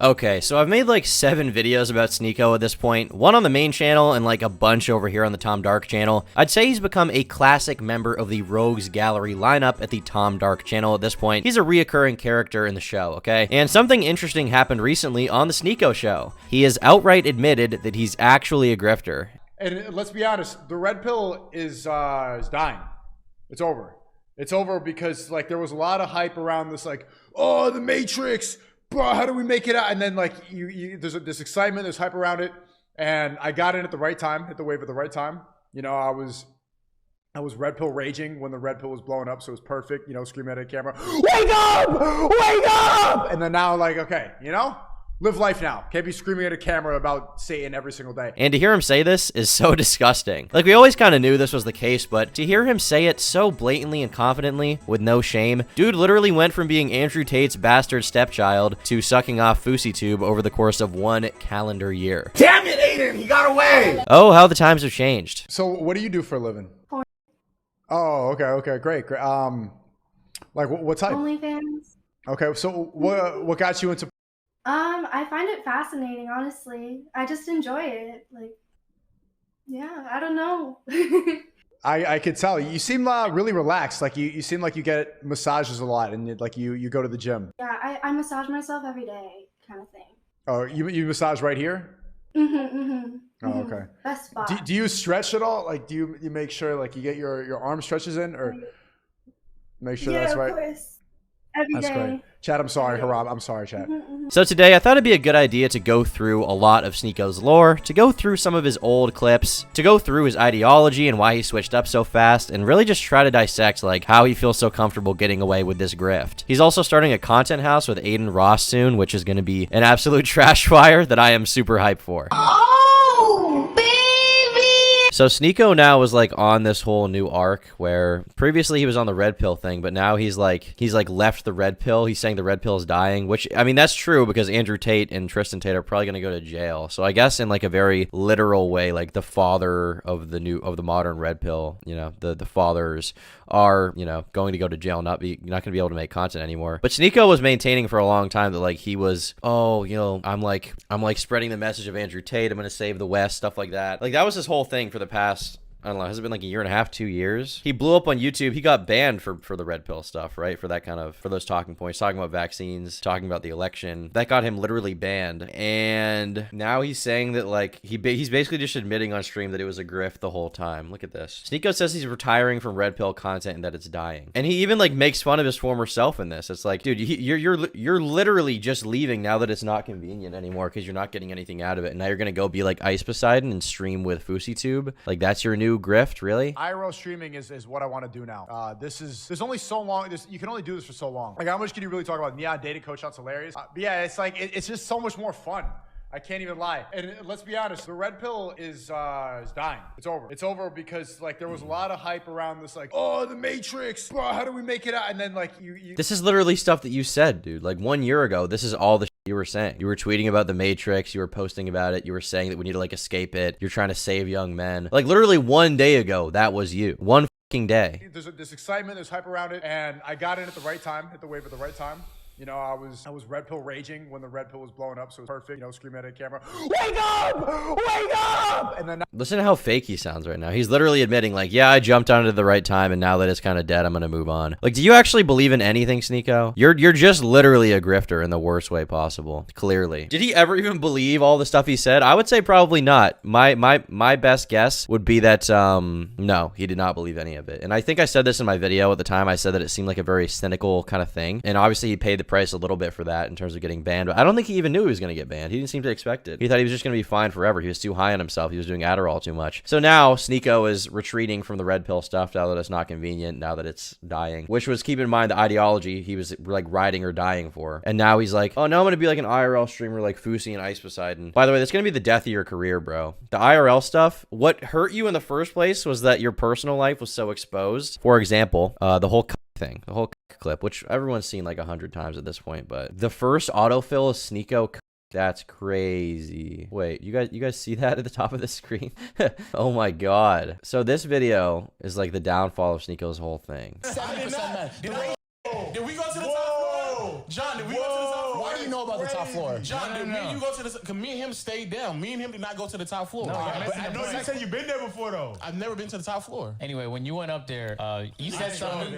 Okay, so I've made like 7 videos about Sneako at this point, one on the main channel and like a bunch over here on the Tom Dark channel. I'd say he's become a classic member of the Rogues Gallery lineup at the Tom Dark channel at this point. He's a reoccurring character in the show, okay? And something interesting happened recently on the Sneako show. He has outright admitted that he's actually a grifter. And let's be honest, the red pill is dying. It's over. It's over because like there was a lot of hype around this, like, oh, the Matrix, bro, how do we make it out? And then like there's this excitement, there's hype around it, and I got in at the right time, hit the wave at the right time. You know, I was red pill raging when the red pill was blowing up, so it was perfect. You know, screaming at a camera, wake up, wake up! And then now, like, okay, you know, live life now. Can't be screaming at a camera about Satan every single day. And to hear him say this is so disgusting. Like, we always kind of knew this was the case, but to hear him say it so blatantly and confidently with no shame, dude literally went from being Andrew Tate's bastard stepchild to sucking off Fouseytube over the course of 1 calendar year. Damn it, Aiden, he got away! Oh, how the times have changed. So what do you do for a living? Oh, okay, great. Like what type? OnlyFans. Okay, so what got you into? I find it fascinating, honestly. I just enjoy it. Like, yeah, I don't know. I could tell. You seem really relaxed. Like you seem like you get massages a lot, and like you go to the gym. Yeah, I massage myself every day, kind of thing. Oh, you massage right here? Oh, okay. Best spot. Do you stretch at all? Like, do you make sure like you get your arm stretches in, or make sure that's right? Yeah, of course. Every day. Great. Chad, I'm sorry. Harab, I'm sorry, Chad. So today, I thought it'd be a good idea to go through a lot of Sneako's lore, to go through some of his old clips, to go through his ideology and why he switched up so fast, and really just try to dissect, like, how he feels so comfortable getting away with this grift. He's also starting a content house with Aiden Ross soon, which is going to be an absolute trash fire that I am super hyped for. So Sneako now is like on this whole new arc where previously he was on the red pill thing, but now he's like left the red pill. He's saying the red pill is dying, which I mean that's true because Andrew Tate and Tristan Tate are probably gonna go to jail. So I guess in like a very literal way, like the father of the modern red pill, you know, the fathers are, you know, going to go to jail, not gonna be able to make content anymore. But Sneako was maintaining for a long time that like he was, oh, you know, I'm like spreading the message of Andrew Tate. I'm gonna save the West, stuff like that. Like that was his whole thing for the past, I don't know, has it been like a year and a half, 2 years? He blew up on YouTube. He got banned for the red pill stuff, right? For that kind of, for those talking points, talking about vaccines, talking about the election. That got him literally banned. And now he's saying that like, he's basically just admitting on stream that it was a grift the whole time. Look at this. Sneako says he's retiring from red pill content and that it's dying. And he even like makes fun of his former self in this. It's like, dude, you're literally just leaving now that it's not convenient anymore because you're not getting anything out of it. And now you're going to go be like Ice Poseidon and stream with Fouseytube. Like that's your new grift, really? IRL streaming is what I want to do now. There's only so long. You can only do this for so long. Like, how much can you really talk about Neon dating coach? That's hilarious. But yeah, it's like it's just so much more fun. I can't even lie. And let's be honest, the red pill is dying. It's over. It's over because like there was a lot of hype around this, like, oh, the Matrix, bro, how do we make it out? And then like This is literally stuff that you said, dude. Like 1 year ago, this is all the you were saying. You were tweeting about the Matrix. You were posting about it. You were saying that we need to like escape it. You're trying to save young men. Like literally 1 day ago, that was you. One fucking day. There's this excitement, there's hype around it, and I got in at the right time, hit the wave at the right time. You know, I was red pill raging when the red pill was blowing up, so it was perfect. You know, screaming at a camera, wake up, wake up! And then listen to how fake he sounds right now. He's literally admitting, like, yeah, I jumped on it at the right time, and now that it's kind of dead, I'm gonna move on. Like, do you actually believe in anything, Sneako? You're just literally a grifter in the worst way possible. Clearly, did he ever even believe all the stuff he said? I would say probably not. My best guess would be that no, he did not believe any of it. And I think I said this in my video at the time. I said that it seemed like a very cynical kind of thing, and obviously he paid the price a little bit for that in terms of getting banned, but I don't think he even knew he was going to get banned. He didn't seem to expect it. He thought he was just going to be fine forever. He was too high on himself. He was doing Adderall too much. So now Sneako is retreating from the red pill stuff now that it's not convenient, now that it's dying, which was, keep in mind, the ideology he was like riding or dying for. And now he's like, oh, no, I'm going to be like an IRL streamer like Fousey and Ice Poseidon. By the way, that's going to be the death of your career, bro. The IRL stuff, what hurt you in the first place was that your personal life was so exposed. For example, the whole thing, the whole clip, which everyone's seen like 100 times at this point, but the first autofill is Sneako. That's crazy. Wait, you guys see that at the top of the screen? Oh my god. So this video is like the downfall of Sneako's whole thing. 70% men. Did we go to the top floor? John, did we go to the top floor? Why do you know about the top floor. John, did me and you go to the? Cause me and him stayed down. Me and him did not go to the top floor. No, But I know you said you've been there before, though. I've never been to the top floor. Anyway, when you went up there, you said something.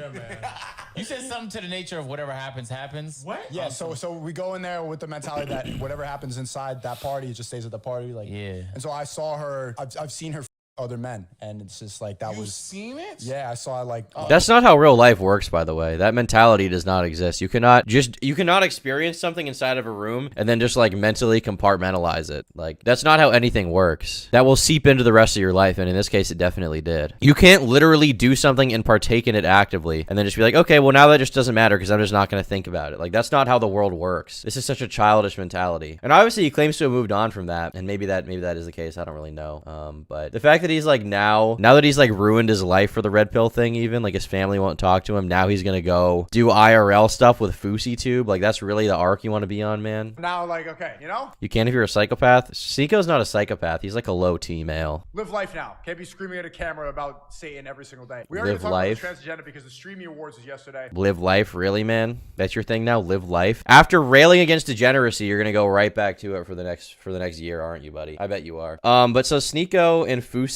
You said something to the nature of whatever happens, happens. What? Yeah, so we go in there with the mentality that whatever happens inside that party, it just stays at the party. Like, Yeah. And so I saw her. I've seen her other men, and it's just like that You was. seen it? Yeah, I saw like. That's not how real life works, by the way. That mentality does not exist. You cannot experience something inside of a room and then just like mentally compartmentalize it. Like, that's not how anything works. That will seep into the rest of your life, and in this case, it definitely did. You can't literally do something and partake in it actively and then just be like, okay, well, now that just doesn't matter because I'm just not going to think about it. Like, that's not how the world works. This is such a childish mentality. And obviously, he claims to have moved on from that, and maybe that is the case. I don't really know. But the fact that he's like now that he's like ruined his life for the red pill thing, even like his family won't talk to him, now he's gonna go do IRL stuff with Fouseytube. Like, that's really the arc you want to be on, man. Now, like, okay, You can if you're a psychopath. Sneako's not a psychopath. He's like a low T male. live life now. Can't be screaming at a camera about Satan every single day. We already Live talked life. about the transgender because the Streamy Awards was yesterday. Live life, really, man? That's your thing now? Live life? After railing against degeneracy, you're gonna go right back to it for the next year, aren't you, buddy? I bet you are. But so Sneako and Fousey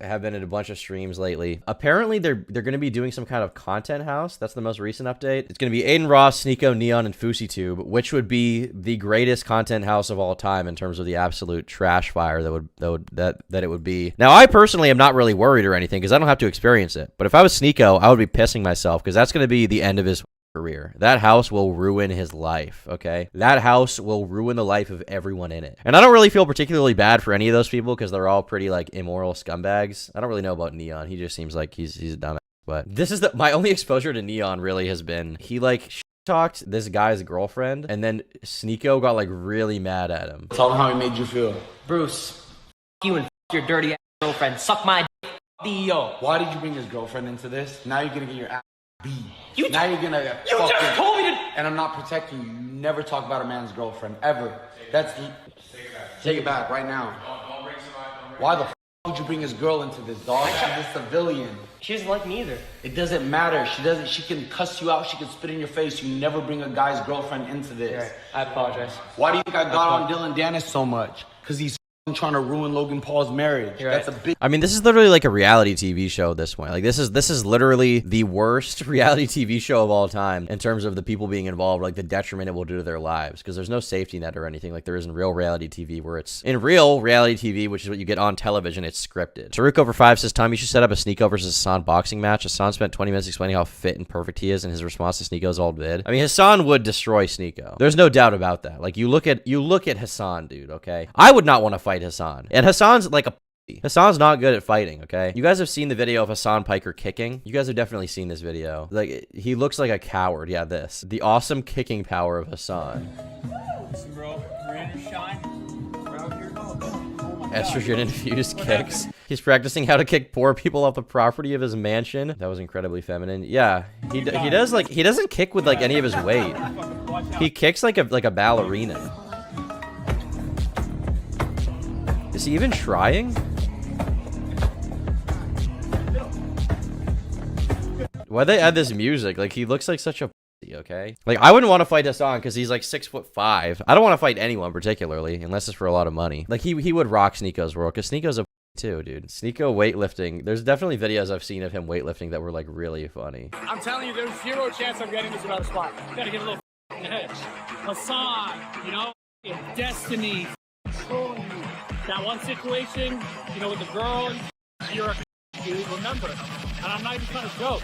have been in a bunch of streams lately. Apparently, they're gonna be doing some kind of content house. That's the most recent update. It's gonna be Aiden Ross, Sneako, Neon, and Fouseytube, which would be the greatest content house of all time in terms of the absolute trash fire that it would be. Now, I personally am not really worried or anything because I don't have to experience it. But if I was Sneako, I would be pissing myself because that's gonna be the end of his career. That house will ruin his life, okay? That house will ruin the life of everyone in it. And I don't really feel particularly bad for any of those people because they're all pretty like immoral scumbags. I don't really know about Neon. He just seems like he's a dumbass. But this is my only exposure to Neon really has been he like talked this guy's girlfriend and then Sneako got like really mad at him. Tell him how he made you feel. Bruce, you and your dirty ass girlfriend. Suck my D.O. Why did you bring his girlfriend into this? Now you're gonna get your ass beat. You now you're gonna get You just fucking- told me to. And I'm not protecting you. You never talk about a man's girlfriend ever. That's take it back right now. Why the f would you bring his girl into this, dog? She's a civilian. She doesn't like me either. It doesn't matter. She can cuss you out. She can spit in your face. You never bring a guy's girlfriend into this. Right. I apologize. Why do you think I got on Dylan Dennis so much? Because he's trying to ruin Logan Paul's marriage. You're That's right. a big. I mean, this is literally like a reality TV show at this point. Like, this is literally the worst reality TV show of all time in terms of the people being involved, like the detriment it will do to their lives. Because there's no safety net or anything like there is in real reality TV, where it's in real reality TV, which is what you get on television. It's scripted. Zherka5 says, Tom, you should set up a Sneako versus Hassan boxing match. Hassan spent 20 minutes explaining how fit and perfect he is, and his response to Sneako's old vid. I mean, Hassan would destroy Sneako. There's no doubt about that. Like, you look at Hassan, dude. Okay, I would not want to fight Hassan, and Hassan's like a Hassan's not good at fighting, okay? You guys have seen the video of Hassan Piker kicking. You guys have definitely seen this video. Like, he looks like a coward. Yeah, this. The awesome kicking power of Hassan. Listen, bro, you're in your shine. Estrogen-infused kicks. He's practicing how to kick poor people off the property of his mansion. That was incredibly feminine. Yeah, he does, like, he doesn't kick with, like, any of his weight. He kicks like a ballerina. Is he even trying? Why'd they add this music? Like, he looks like such a pussy, okay? Like, I wouldn't want to fight Hassan because he's like 6'5". I don't want to fight anyone particularly, unless it's for a lot of money. Like, he would rock Sneako's world because Sneako's a too, dude. Sneako weightlifting. There's definitely videos I've seen of him weightlifting that were like really funny. I'm telling you, there's zero chance I'm getting this without a spot. Gotta get a little edge. Hassan, you know, destiny. That one situation, you know, with the girl, you're a dude, remember. And I'm not even trying to joke.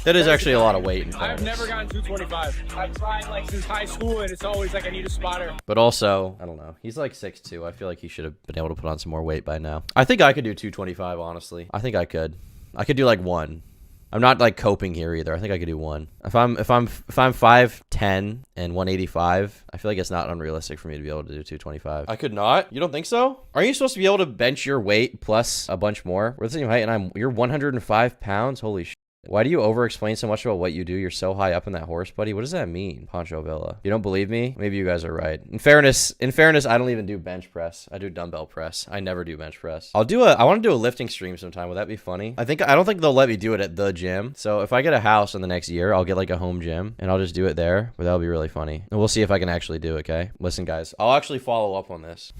That is actually a lot of weight in I've fairness. never gotten 225. I've tried like since high school, and it's always like I need a spotter. But also, I don't know. He's like 6'2". I feel like he should have been able to put on some more weight by now. I think I could do 225, honestly. I think I could. I could do like one. I'm not like coping here either. I think I could do one. If I'm 5'10" and 185, I feel like it's not unrealistic for me to be able to do 225. I could not. You don't think so? Aren't you supposed to be able to bench your weight plus a bunch more? We're the same height, and you're 105 pounds. Holy shit. Why do you over-explain so much about what you do? You're so high up in that horse, buddy. What does that mean, Pancho Villa? You don't believe me? Maybe you guys are right. In fairness, I don't even do bench press. I do dumbbell press. I never do bench press. I want to do a lifting stream sometime. Would that be funny? I don't think they'll let me do it at the gym. So if I get a house in the next year, I'll get like a home gym and I'll just do it there. But that'll be really funny. And we'll see if I can actually do it, okay? Listen, guys, I'll actually follow up on this.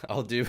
I'll do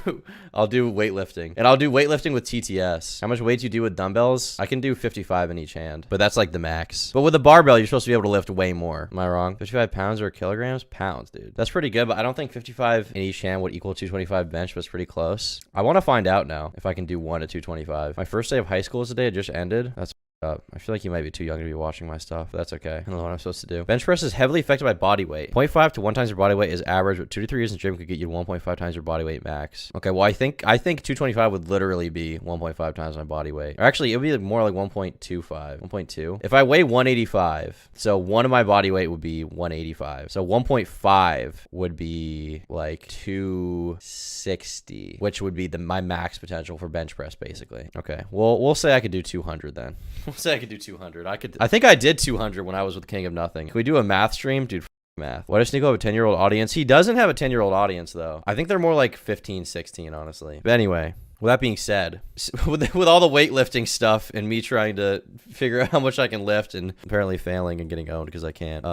weightlifting, and I'll do weightlifting with TTS. How much weight do you do with dumbbells? I can do 55 in each hand, but that's like the max. But with a barbell, you're supposed to be able to lift way more. Am I wrong? 55 pounds or kilograms? Pounds, dude. That's pretty good, but I don't think 55 in each hand would equal 225 bench, but it's pretty close. I want to find out now if I can do 1 to 225. My first day of high school is today. It just ended. That's up. I feel like you might be too young to be watching my stuff, but that's okay. I don't know what I'm supposed to do. Bench press is heavily affected by body weight. 0.5 to 1 times your body weight is average, but 2 to 3 years in the gym could get you 1.5 times your body weight max. Okay, well, I think 225 would literally be 1.5 times my body weight. Or actually, it would be more like 1.25, 1.2. If I weigh 185, so 1 of my body weight would be 185. So 1.5 would be like 260, which would be my max potential for bench press, basically. Okay, well, we'll say I could do 200 then. We'll say I could do 200. I think I did 200 when I was with King of Nothing. Can we do a math stream? Dude, math. Why does Sneako have a 10-year-old audience? He doesn't have a 10-year-old audience, though. I think they're more like 15, 16, honestly. But anyway, with that being said, with all the weightlifting stuff and me trying to figure out how much I can lift and apparently failing and getting owned because I can't,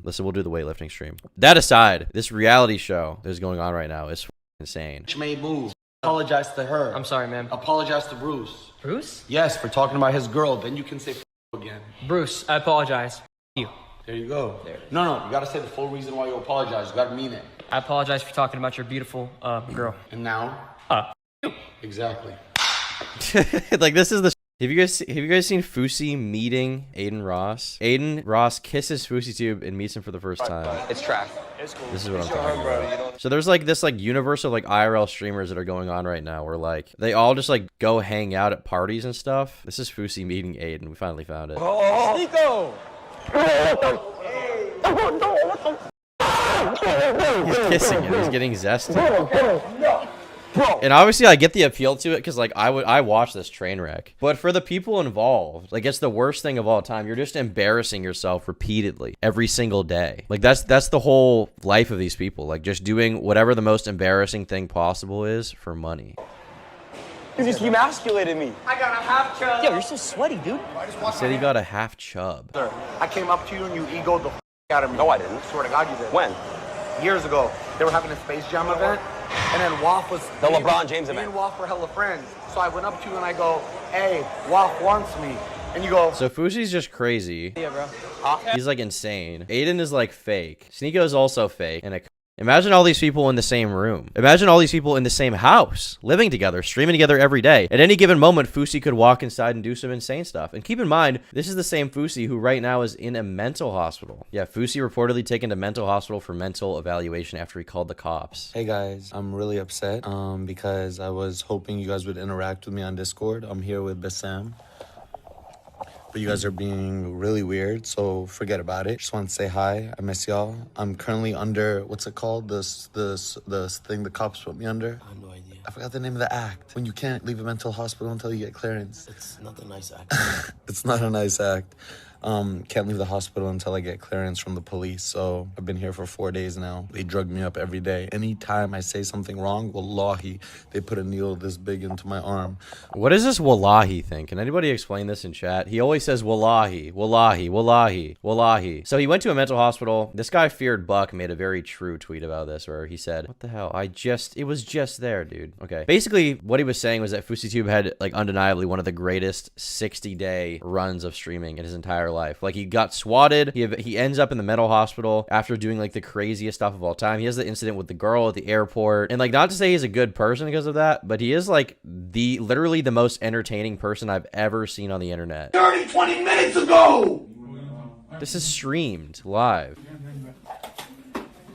listen, we'll do the weightlifting stream. That aside, this reality show that's going on right now is insane. She made moves. Apologize to her. I'm sorry, ma'am. Apologize to Bruce. Bruce? Yes, for talking about his girl. Then you can say again. Bruce, I apologize. You. There you go. No, you gotta say the full reason why you apologize. You gotta mean it. I apologize for talking about your beautiful girl. And now? Exactly. Like, this is the have you guys seen Fousey meeting Aiden Ross? Aiden Ross kisses Fouseytube and meets him for the first time. It's trash. This is what I'm talking about. So there's like this like universe of like IRL streamers that are going on right now where like they all just like go hang out at parties and stuff. This is Fousey meeting Aiden. We finally found it. Sneako! He's kissing him. He's getting zesty. And obviously I get the appeal to it because like I watch this train wreck. But for the people involved, like it's the worst thing of all time. You're just embarrassing yourself repeatedly every single day. Like that's the whole life of these people. Like just doing whatever the most embarrassing thing possible is for money. You just emasculated me. I got a half chub. Yo, you're so sweaty, dude. He said he got a half chub. Sir, I came up to you and you egoed the out of me. No, I didn't. Swear to God you did. When? Years ago. They were having a Space Jam event, and then Waff was... The LeBron James me event. and Waff were hella friends. So I went up to you and I go, hey, Waff wants me. And you go... So Fousey's just crazy. Yeah, bro. He's like insane. Aiden is like fake. Sneako is also fake. And imagine all these people in the same room. Imagine all these people in the same house, living together, streaming together every day. At any given moment, Fousey could walk inside and do some insane stuff. And keep in mind, this is the same Fousey who right now is in a mental hospital. Yeah, Fousey reportedly taken to mental hospital for mental evaluation after he called the cops. Hey guys, I'm really upset because I was hoping you guys would interact with me on Discord. I'm here with Bassam. But you guys are being really weird, so forget about it. Just want to say hi. I miss y'all. I'm currently under, what's it called? This thing the cops put me under. I have no idea. I forgot the name of the act. When you can't leave a mental hospital until you get clearance. It's not a nice act. It's not a nice act. Can't leave the hospital until I get clearance from the police. So I've been here for 4 days now. They drug me up every day. Anytime I say something wrong, wallahi, they put a needle this big into my arm. What is this wallahi thing? Can anybody explain this in chat? He always says wallahi, wallahi, wallahi, wallahi. So he went to a mental hospital. This guy Feared Buck made a very true tweet about this where he said, what the hell? It was just there, dude. Okay. Basically, what he was saying was that Fouseytube had like undeniably one of the greatest 60-day runs of streaming in his entire life. Like he got swatted. He ends up in the mental hospital after doing like the craziest stuff of all time. He has the incident with the girl at the airport. And like, not to say he's a good person because of that, but he is like literally the most entertaining person I've ever seen on the internet. 20 minutes ago! This is streamed live.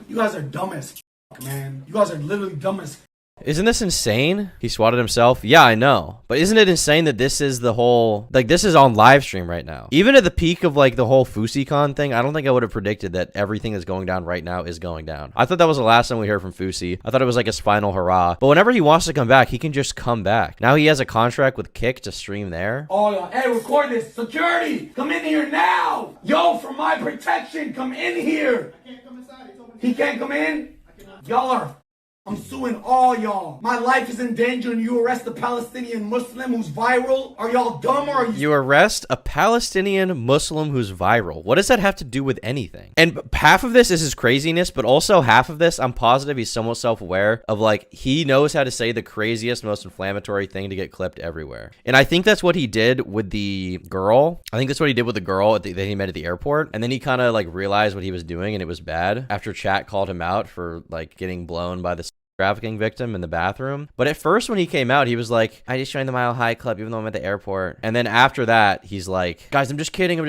You guys are dumb as man. You guys are literally dumb as Isn't this insane? He swatted himself? Yeah, I know. But isn't it insane that this is the whole... Like, this is on live stream right now. Even at the peak of, like, the whole FouseyCon thing, I don't think I would have predicted that everything that's going down right now is going down. I thought that was the last time we heard from Fousey. I thought it was, like, his final hurrah. But whenever he wants to come back, he can just come back. Now he has a contract with Kick to stream there. Oh, hey, record this. Security, come in here now. Yo, for my protection, come in here. I can't come inside. He can't come in? Y'all are... I'm suing all y'all. My life is in danger and you arrest a Palestinian Muslim who's viral? Are y'all dumb or are you... You arrest a Palestinian Muslim who's viral. What does that have to do with anything? And half of this is his craziness, but also half of this, I'm positive he's somewhat self-aware of, like, he knows how to say the craziest, most inflammatory thing to get clipped everywhere. And I think that's what he did with the girl. I think that's what he did with the girl that he met at the airport. And then he kind of, like, realized what he was doing and it was bad after chat called him out for, like, getting blown by the trafficking victim in the bathroom. But at first when he came out, he was like, I just joined the Mile High Club even though I'm at the airport. And then after that, he's like, guys, I'm just kidding.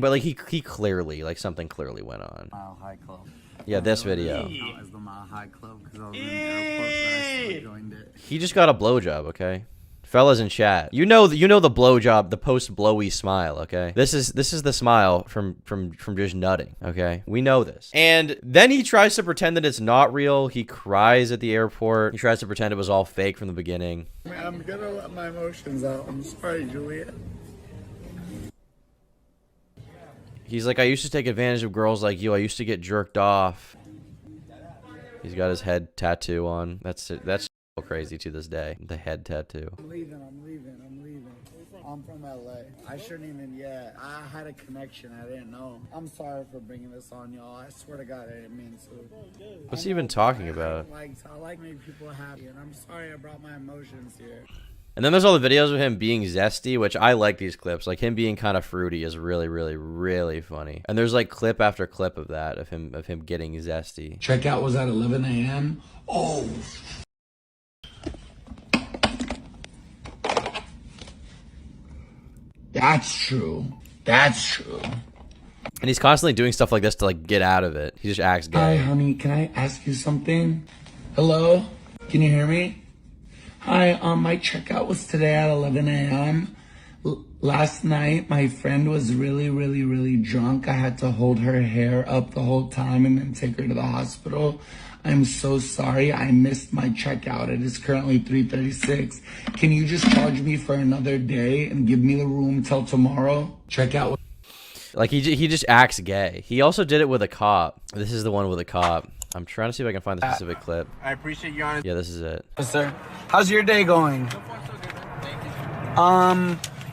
But like he clearly, like something clearly went on. Mile High Club. Yeah, this video. It's the Mile High Club because I was in the airport, but I still joined it. He just got a blowjob, okay? Fellas in chat, you know the blowjob, the post blowy smile, okay? This is the smile from just nutting, okay? We know this. And then he tries to pretend that it's not real. He cries at the airport. He tries to pretend it was all fake from the beginning. I'm gonna let my emotions out. I'm sorry, Juliet. He's like, I used to take advantage of girls like you. I used to get jerked off. He's got his head tattoo on. That's it. That's crazy to this day. The head tattoo. I'm leaving. I'm from LA. I shouldn't even yet. I had a connection. I didn't know. I'm sorry for bringing this on y'all. I swear to God, I didn't mean to. What's he even talking about? I like making people happy, and I'm sorry I brought my emotions here. And then there's all the videos of him being zesty, which I like these clips. Like him being kind of fruity is really, really, really funny. And there's like clip after clip of that of him getting zesty. Checkout was at 11 a.m. Oh. That's true. And he's constantly doing stuff like this to like get out of it. He just acts gay. Hi, honey. Can I ask you something? Hello? Can you hear me? Hi, my checkout was today at 11 a.m. Last night, my friend was really, really, really drunk. I had to hold her hair up the whole time and then take her to the hospital. I'm so sorry. I missed my checkout. It is currently 3:36. Can you just charge me for another day and give me the room till tomorrow? Checkout. Like he just acts gay. He also did it with a cop. This is the one with a cop. I'm trying to see if I can find the specific clip. I appreciate you honest. Yeah, this is it. Sir, how's your day going?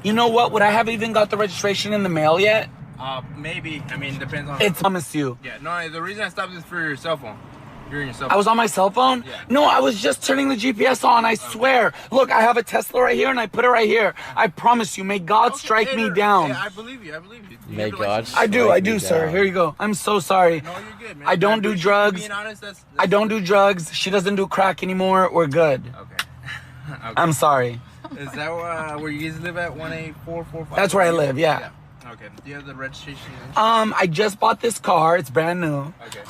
You know what? Would I have even got the registration in the mail yet? Maybe. I mean, depends on. I promise you. Yeah. No, the reason I stopped is for your cell phone. You're in your cell phone. I was on my cell phone? Yeah. No, I was just turning the GPS on, I swear. Look, I have a Tesla right here and I put it right here. I promise you, may God strike me down. Yeah, I believe you. May God I do, sir. Here you go. I'm so sorry. No, you're good, man. I don't do drugs. Being honest, that's I don't do drugs. She doesn't do crack anymore. We're good. Okay. I'm sorry. Is that where you guys live at? 18445? That's where I live, yeah. Okay. Do you have the registration? I just bought this car. It's brand new. Okay.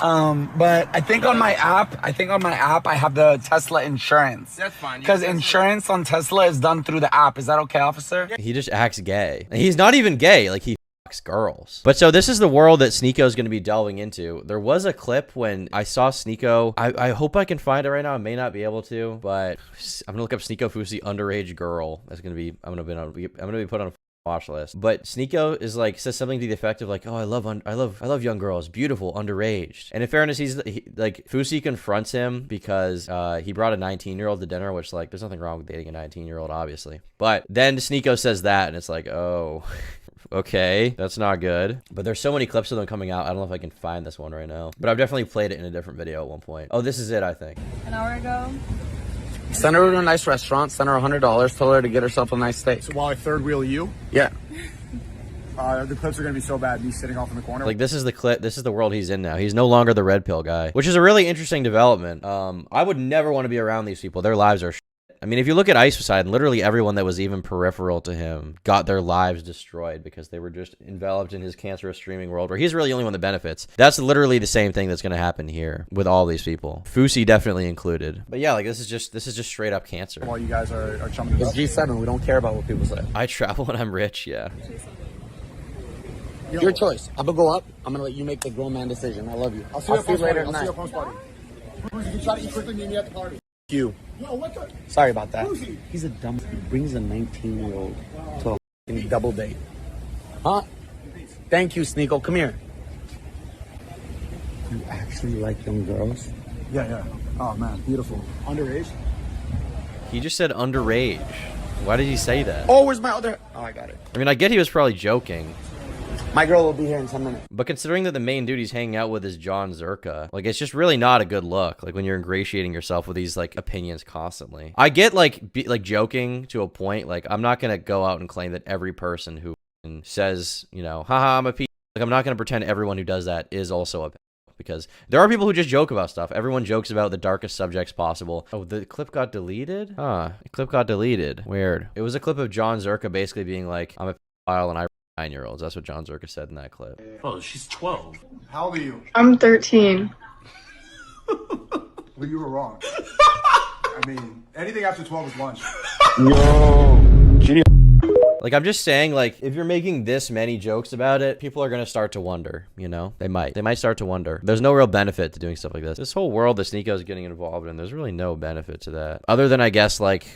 But I think on my app, I have the Tesla insurance. That's fine. Because insurance on Tesla is done through the app. Is that okay, officer? He just acts gay. And he's not even gay. Like he fucks girls. But so this is the world that Sneako is going to be delving into. There was a clip when I saw Sneako. I hope I can find it right now. I may not be able to, but I'm gonna look up Sneako Fousey underage girl. That's gonna be I'm gonna be put on a watch list. But Sneako is like says something to the effect of like, oh, I love young girls, beautiful, underage. And in fairness, like Fousey confronts him because he brought a 19-year-old to dinner, which like there's nothing wrong with dating a 19-year-old, obviously. But then Sneako says that, and it's like, oh. Okay, that's not good. But there's so many clips of them coming out. I don't know if I can find this one right now. But I've definitely played it in a different video at one point. Oh, this is it, I think. An hour ago. Send her to a nice restaurant. Send her $100. Tell her to get herself a nice steak. So while I third wheel you, Yeah. the clips are gonna be so bad. Me sitting off in the corner. Like this is the clip. This is the world he's in now. He's no longer the red pill guy, which is a really interesting development. I would never want to be around these people. Their lives are shit. I mean, if you look at Ice Poseidon, literally everyone that was even peripheral to him got their lives destroyed because they were just enveloped in his cancerous streaming world where he's really the only one that benefits. That's literally the same thing that's going to happen here with all these people. Fousey definitely included. But yeah, like this is just straight up cancer. While you guys are chumming it It's up. G7. We don't care about what people say. I travel when I'm rich, yeah. Your choice. I'm gonna go up. I'm gonna let you make the grown man decision. I love you. I'll see you later tonight. I'll see you at post party. You can try to eat quickly, meet me at the party. You. Yo, what the? Sorry about that. He's a dumb. He brings a 19-year-old to a f***ing double date. Huh? Thank you, Sneako. Come here. You actually like young girls? Yeah. Oh man, beautiful. Underage? He just said underage. Why did he say that? Oh, where's my other? Oh, I got it. I mean, I get he was probably joking. My girl will be here in 10 minutes. But considering that the main dude he's hanging out with is John Zherka, like, it's just really not a good look. Like, when you're ingratiating yourself with these, like, opinions constantly. I get, like, joking to a point. Like, I'm not going to go out and claim that every person who says, you know, haha, I'm a p. Like, I'm not going to pretend everyone who does that is also a p. Because there are people who just joke about stuff. Everyone jokes about the darkest subjects possible. Oh, the clip got deleted? Huh. The clip got deleted. Weird. It was a clip of John Zherka basically being like, I'm a pedophile and I 9-year-olds. That's what John Zherka said in that clip. Oh, she's 12. How old are you? I'm 13. Well, you were wrong. I mean, anything after 12 is lunch. Yo. Like, I'm just saying, like, if you're making this many jokes about it, people are going to start to wonder, you know? They might start to wonder. There's no real benefit to doing stuff like this. This whole world that Sneako is getting involved in, there's really no benefit to that. Other than, I guess, like,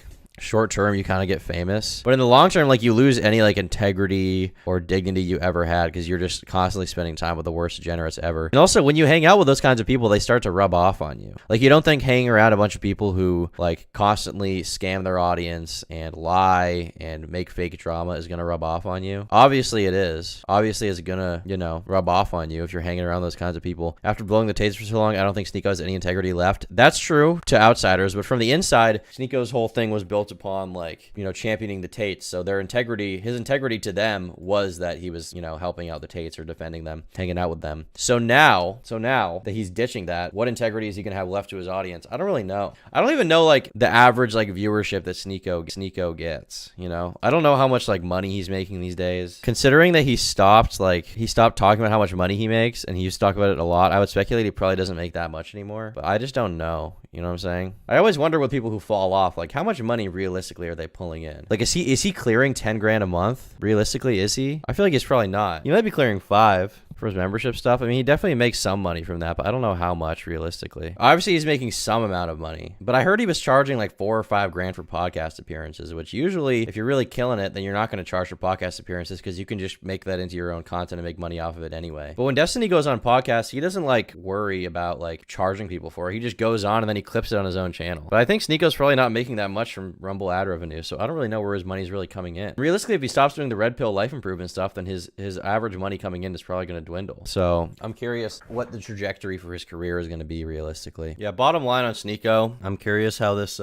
short term, you kind of get famous. But in the long term, like, you lose any, like, integrity or dignity you ever had because you're just constantly spending time with the worst degenerates ever. And also, when you hang out with those kinds of people, they start to rub off on you. Like, you don't think hanging around a bunch of people who, like, constantly scam their audience and lie and make fake drama is going to rub off on you. Obviously, it is. Obviously, it's going to, you know, rub off on you if you're hanging around those kinds of people. After blowing the tapes for so long, I don't think Sneako has any integrity left. That's true to outsiders, but from the inside, Sneako's whole thing was built upon, like, you know, championing the Tates. So their integrity, his integrity to them was that he was, you know, helping out the Tates or defending them, hanging out with them. So now that he's ditching that, what integrity is he gonna have left to his audience? I don't really know. I don't even know, like, the average, like, viewership that Sneako gets, you know? I don't know how much, like, money he's making these days. Considering that he stopped talking about how much money he makes, and he used to talk about it a lot, I would speculate he probably doesn't make that much anymore. But I just don't know. You know what I'm saying? I always wonder with people who fall off, like, how much money realistically are they pulling in? Like, is he clearing 10 grand a month? Realistically, is he? I feel like he's probably not. He might be clearing 5 for his membership stuff. I mean, he definitely makes some money from that, but I don't know how much realistically. Obviously, he's making some amount of money, but I heard he was charging like 4 or 5 grand for podcast appearances, which usually, if you're really killing it, then you're not going to charge for podcast appearances because you can just make that into your own content and make money off of it anyway. But when Destiny goes on podcasts, he doesn't like worry about like charging people for it. He just goes on and then he clips it on his own channel. But I think Sneako's probably not making that much from Rumble ad revenue, so I don't really know where his money's really coming in. Realistically, if he stops doing the red pill life improvement stuff, then his average money coming in is probably going to dwindle. So I'm curious what the trajectory for his career is going to be realistically. Yeah, bottom line on Sneako, I'm curious how this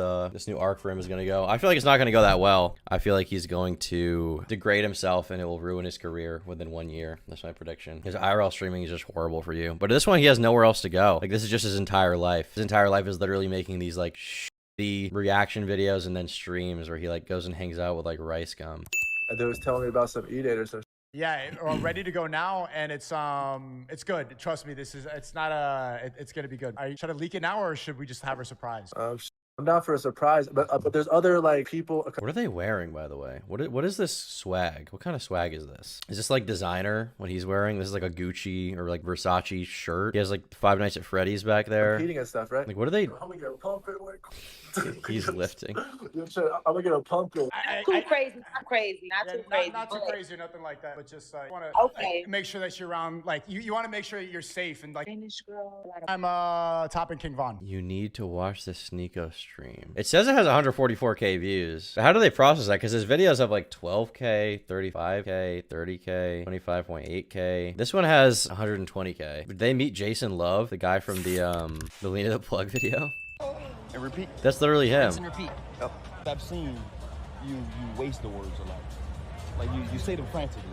new arc for him is going to go. I feel like it's not going to go that well. I feel like he's going to degrade himself and it will ruin his career within 1 year. That's my prediction. His IRL streaming is just horrible for you. But at this one, he has nowhere else to go. Like, this is just his entire life. His entire life is literally making these like shitty reaction videos and then streams where he like goes and hangs out with like Rice Gum. They was telling me about some e-daters. Yeah, ready to go now, and it's good. Trust me, it's gonna be good. Should I leak it now, or should we just have her surprise? I'm down for a surprise, but there's other like people. What are they wearing, by the way? What is this swag? What kind of swag is this? Is this like designer? What he's wearing? This is like a Gucci or like Versace shirt. He has like Five Nights at Freddy's back there. Competing and stuff, right? Like, what are they? I'm gonna get a pump it. He's lifting. I'm gonna get a pump it. Not crazy, not too crazy. Not too crazy or nothing like that, but just want to okay. Make sure that you're around. Like you want to make sure that you're safe and like. Finish, girl. I'm topping King Von. You need to watch the Sneako stream. It says it has 144k views. But how do they process that? Because his videos have like 12k, 35k, 30k, 25.8k. This one has 120k. Did they meet Jason Love, the guy from the Lena the Plug video? And repeat. That's literally him. Rinse and repeat. Yep. I've seen you waste the words a lot. Like you say them frantically.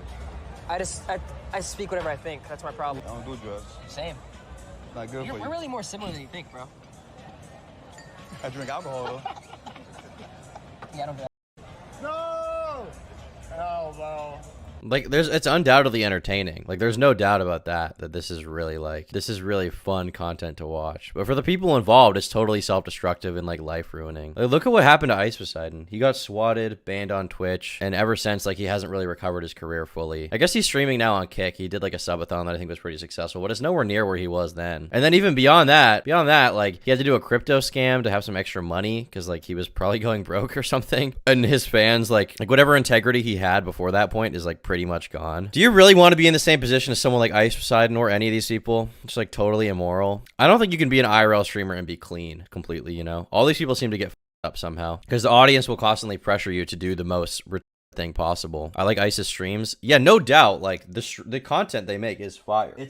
I speak whatever I think. That's my problem. I don't do drugs. Same. Not good for you. We're really more similar than you think, bro. I drink alcohol though. Yeah, I don't do that. No! Oh, well. Like, it's undoubtedly entertaining. Like, there's no doubt about that this is really fun content to watch. But for the people involved, it's totally self-destructive and, like, life-ruining. Like, look at what happened to Ice Poseidon. He got swatted, banned on Twitch, and ever since, like, he hasn't really recovered his career fully. I guess he's streaming now on Kick. He did, like, a subathon that I think was pretty successful, but it's nowhere near where he was then. And then even beyond that, like, he had to do a crypto scam to have some extra money, because, like, he was probably going broke or something. And his fans, like whatever integrity he had before that point is, like, pretty much gone. Do you really want to be in the same position as someone like Ice Poseidon or any of these people? It's like totally immoral. I don't think you can be an IRL streamer and be clean completely, you know? All these people seem to get up somehow because the audience will constantly pressure you to do the most thing possible. I like Ice's streams. Yeah, no doubt. Like the content they make is fire. I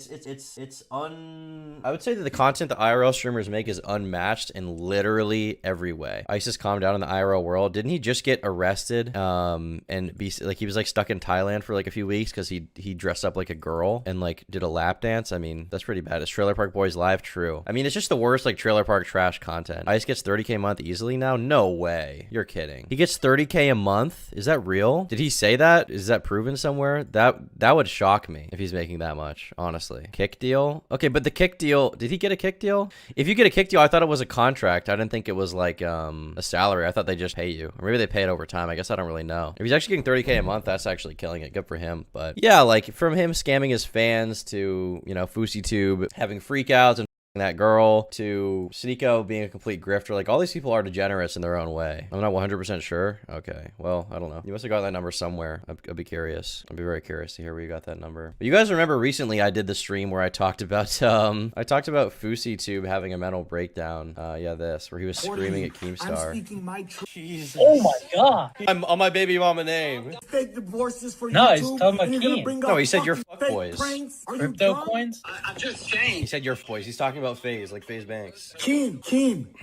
would say that the content the IRL streamers make is unmatched in literally every way. Ice has calmed down in the IRL world. Didn't he just get arrested? And be like he was like stuck in Thailand for like a few weeks because he dressed up like a girl and like did a lap dance. I mean, that's pretty bad. Is Trailer Park Boys live? True. I mean, it's just the worst like Trailer Park trash content. Ice gets 30K a month easily now? No way. You're kidding. He gets 30K a month? Is that real? Did he say that? Is that proven somewhere? That would shock me if he's making that much, honestly. Kick deal? Okay, but the kick deal, did he get a kick deal? If you get a kick deal, I thought it was a contract. I didn't think it was like a salary. I thought they just pay you. Or maybe they pay it over time. I guess I don't really know. If he's actually getting 30K a month, that's actually killing it. Good for him. But yeah, like from him scamming his fans to, you know, Fouseytube having freakouts and that girl to Sneako being a complete grifter. Like all these people are degenerates in their own way. I'm not 100% sure. Okay, well, I don't know. You must have got that number somewhere. I'd be curious. I'd be very curious to hear where you got that number. But you guys remember recently I did the stream where I talked about Fouseytube having a mental breakdown. Yeah, this where he was screaming at Keemstar. Oh my god. I'm on my baby mama name. Fake divorces for No, YouTube, he's talking about and you're gonna Keem. bring No, up he said you're fucking fuck fake boys. pranks? Are you Crypto dumb? coins? I'm just saying. He said you're boys. He's talking about FaZe, like FaZe Banks. Keem.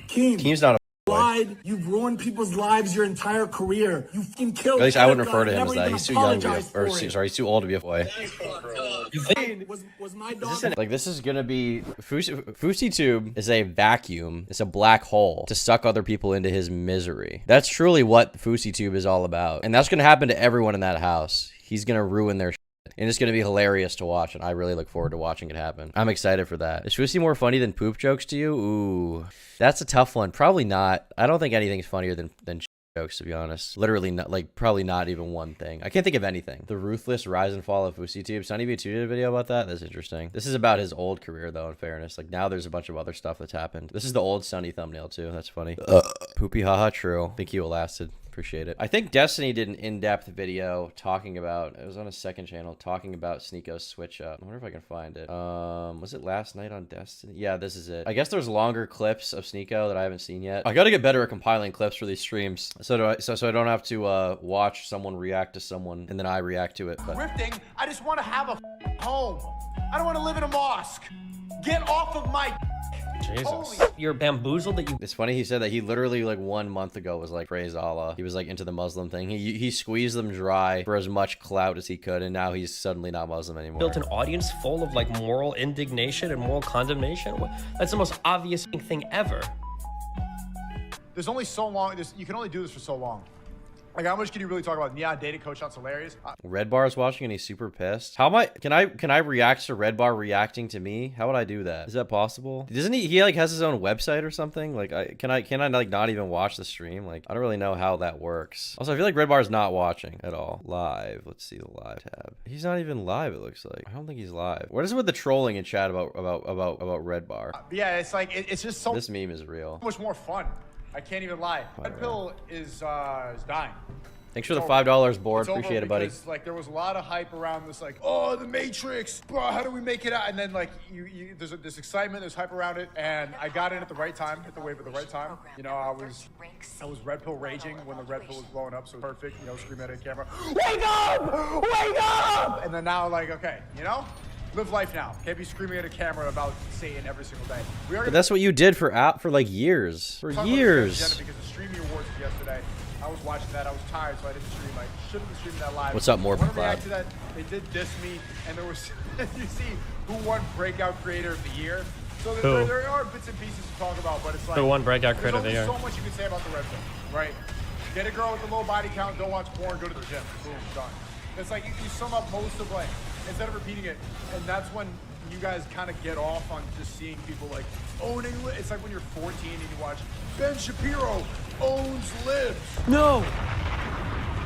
Keem's not a boy. Lied. You've ruined people's lives your entire career. You fucking killed. At least I wouldn't Zherka, refer to him never as that. even He's too young to be apologized for it. sorry, he's too old to be a boy. Was my dog? Like this is gonna be Fouseytube is a vacuum. It's a black hole to suck other people into his misery. That's truly what Fouseytube is all about, and that's gonna happen to everyone in that house. He's gonna ruin their shit. And it's going to be hilarious to watch, and I really look forward to watching it happen. I'm excited for that. Is Fousey more funny than poop jokes to you? Ooh, that's a tough one. Probably not. I don't think anything's funnier than jokes, to be honest. Literally, not, like, probably not even one thing. I can't think of anything. The ruthless rise and fall of Fouseytube. Sunny V2 did a video about that. That's interesting. This is about his old career, though, in fairness. Like, now there's a bunch of other stuff that's happened. This is the old Sunny thumbnail, too. That's funny. Poopy haha, true. I think he will lasted. Appreciate it. I think Destiny did an in-depth video talking about, it was on a second channel, talking about Sneako's switch up. I wonder if I can find it. Was it last night on Destiny? Yeah, this is it. I guess there's longer clips of Sneako that I haven't seen yet. I gotta get better at compiling clips for these streams so I don't have to watch someone react to someone and then I react to it. But Grifting, I just want to have a home. I don't want to live in a mosque. Get off of my... Jesus. You're bamboozled that you... It's funny, he said that he literally like 1 month ago was like, praise Allah. He was like into the Muslim thing. He squeezed them dry for as much clout as he could, and now he's suddenly not Muslim anymore. built an audience full of like moral indignation and moral condemnation. That's the most obvious thing ever. There's only so long, you can only do this for so long. Like, how much can you really talk about? Neon dating coach, that's hilarious. Red Bar is watching and he's super pissed. How am I? Can I react to Red Bar reacting to me? How would I do that? Is that possible? Doesn't he like has his own website or something? Like, can I like not even watch the stream? Like, I don't really know how that works. Also, I feel like Red Bar is not watching at all. Live. Let's see the live tab. He's not even live. It looks like. I don't think he's live. What is it with the trolling in chat about Red Bar? Yeah, it's like it's just so. This meme is real. Much more fun. I can't even lie. Red Pill is dying. Thanks for the $5 board. Appreciate it, buddy. Like, there was a lot of hype around this, like, oh, the Matrix, bro, how do we make it out? And then, like, there's this excitement, there's hype around it, and I got in at the right time, hit the wave at the right time. You know, I was Red Pill raging when the Red Pill was blowing up, so perfect, you know, screaming at a camera, wake up! Wake up! And then now, like, okay, you know? Live life now. Can't be screaming at a camera about Satan every single day. But that's what you did for like years. For years. Because the streaming awards was yesterday. I was watching that. I was tired, so I didn't stream. I should have been streaming that live. What's up, Morphin Cloud? React to that. They did diss me, and there was you see who won Breakout Creator of the Year. So there are bits and pieces to talk about, but it's like Who won Breakout Creator of the Year? There's so much you can say about the Red Pill, right? Get a girl with a low body count, don't watch porn, go to the gym. Boom, done. It's like you sum up most of like, instead of repeating it, and that's when you guys kind of get off on just seeing people like owning. It's like when you're 14 and you watch Ben Shapiro owns libs. No.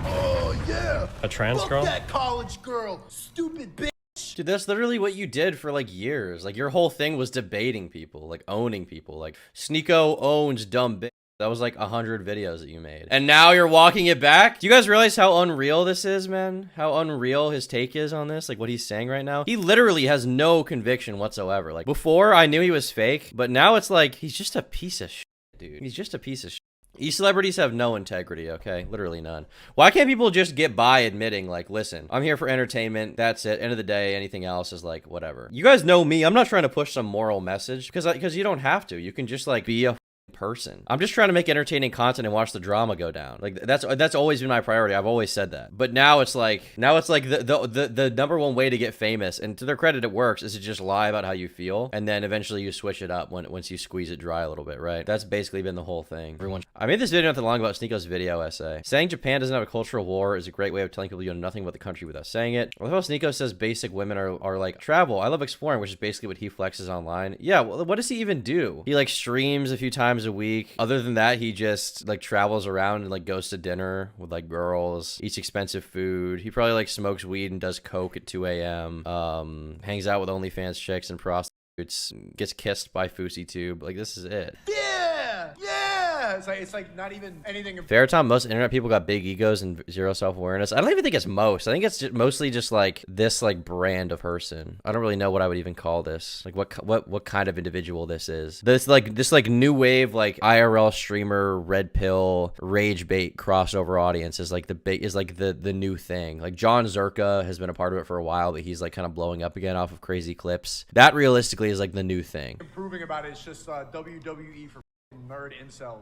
Oh yeah. A trans Fuck girl? that college girl, stupid bitch. Dude, that's literally what you did for like years. Like your whole thing was debating people, like owning people. Like Sneako owns dumb bitch. That was like 100 videos that you made. And now you're walking it back? Do you guys realize how unreal this is, man? How unreal his take is on this? Like what he's saying right now? He literally has no conviction whatsoever. Like before I knew he was fake, but now it's like he's just a piece of shit, dude. He's just a piece of shit. These celebrities have no integrity, okay? Literally none. Why can't people just get by admitting, like, listen, I'm here for entertainment. That's it. End of the day, anything else is like, whatever. You guys know me. I'm not trying to push some moral message because you don't have to. You can just like be a person. I'm just trying to make entertaining content and watch the drama go down. Like that's always been my priority. I've always said that. But now it's like the number one way to get famous, and to their credit it works, is to just lie about how you feel, and then eventually you switch it up once you squeeze it dry a little bit, right? That's basically been the whole thing. I made this video not that long about Sneako's video essay. Saying Japan doesn't have a cultural war is a great way of telling people you know nothing about the country without saying it. I love how Sneako says basic women are like travel. I love exploring, which is basically what he flexes online. Yeah, well, what does he even do? He like streams a few times a week. Other than that, he just like travels around and like goes to dinner with like girls, eats expensive food. He probably like smokes weed and does coke at 2 a.m. Hangs out with OnlyFans chicks and prostitutes, gets kissed by Fouseytube. Like this is it. Yeah, yeah. It's like not even anything. Fair time, most internet people got big egos and zero self-awareness. I don't even think it's most. I think it's mostly just like this like brand of person. I don't really know what I would even call this. Like what kind of individual this is. This like new wave like IRL streamer red pill rage bait crossover audience is like the new thing. Like John Zherka has been a part of it for a while, but he's like kind of blowing up again off of crazy clips. That realistically is like the new thing. Improving about it. It's just WWE for nerd incel.